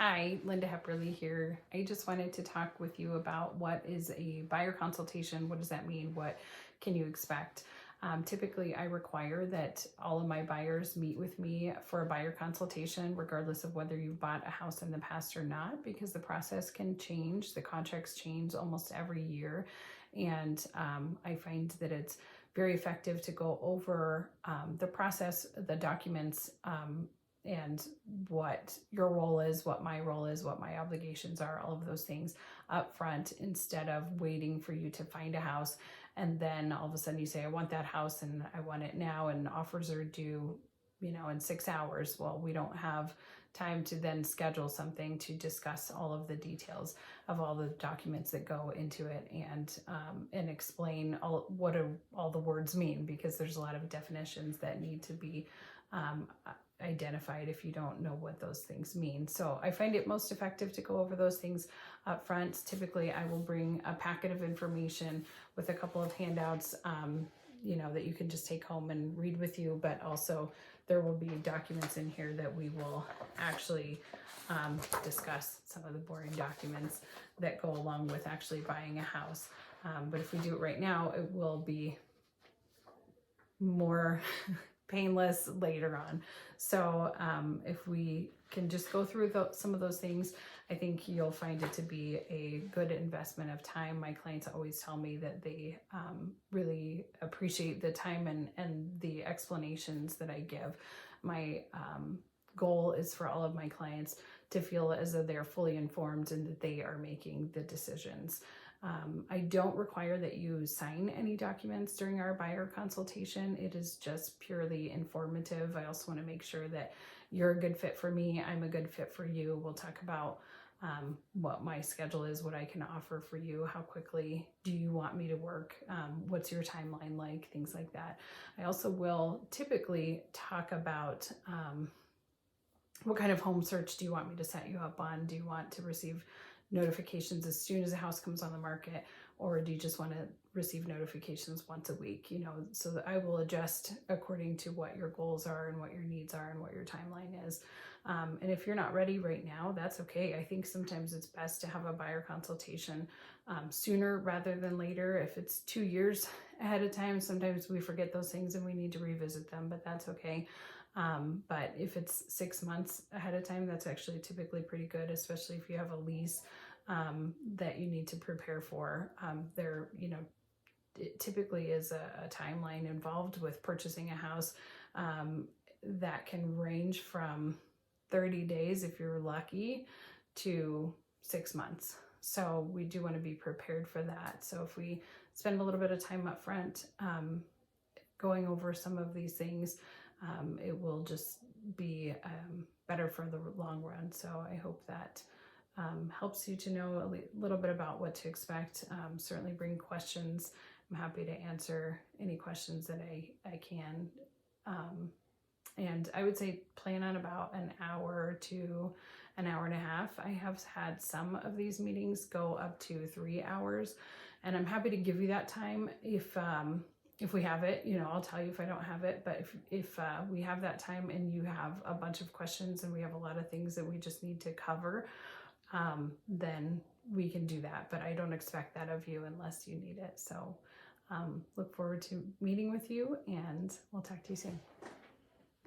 Hi, Linda Hepperle here. I just wanted to talk with you about what is a buyer consultation. What does that mean? What can you expect? Typically, I require that all of my buyers meet with me for a buyer consultation, regardless of whether you've bought a house in the past or not, because the process can change. The contracts change almost every year. And I find that it's very effective to go over the process, the documents, and what your role is, what my role is, what my obligations are, all of those things up front, instead of waiting for you to find a house and then all of a sudden you say, I want that house and I want it now, and offers are due, in 6 hours. Well, we don't have time to then schedule something to discuss all of the details of all the documents that go into it, and explain what all the words mean, because there's a lot of definitions that need to be identified if you don't know what those things mean. So I find it most effective to go over those things up front. Typically, I will bring a packet of information with a couple of handouts, that you can just take home and read with you, but also there will be documents in here that we will actually discuss, some of the boring documents that go along with actually buying a house. But if we do it right now, it will be more painless later on. So if we can just go through some of those things, I think you'll find it to be a good investment of time. My clients always tell me that they really appreciate the time and the explanations that I give. My goal is for all of my clients to feel as though they're fully informed and that they are making the decisions. I don't require that you sign any documents during our buyer consultation. It is just purely informative. I also want to make sure that you're a good fit for me, I'm a good fit for you. We'll talk about what my schedule is, what I can offer for you, how quickly do you want me to work, what's your timeline like, things like that. I also will typically talk about what kind of home search do you want me to set you up on? Do you want to receive notifications as soon as a house comes on the market, or do you just want to receive notifications once a week? So that I will adjust according to what your goals are and what your needs are and what your timeline is. And if you're not ready right now, that's okay. I think sometimes it's best to have a buyer consultation sooner rather than later. If it's 2 years ahead of time, sometimes we forget those things and we need to revisit them, but that's okay. But if it's 6 months ahead of time, that's actually typically pretty good, especially if you have a lease that you need to prepare for. It typically is a timeline involved with purchasing a house that can range from 30 days if you're lucky to 6 months. So we do want to be prepared for that. So if we spend a little bit of time up front going over some of these things, it will just be better for the long run. So I hope that helps you to know a little bit about what to expect. Certainly bring questions. I'm happy to answer any questions that I can. And I would say plan on about an hour to an hour and a half. I have had some of these meetings go up to 3 hours, and I'm happy to give you that time if we have it. I'll tell you if I don't have it, but if we have that time and you have a bunch of questions and we have a lot of things that we just need to cover, then we can do that. But I don't expect that of you unless you need it. So look forward to meeting with you, and we'll talk to you soon.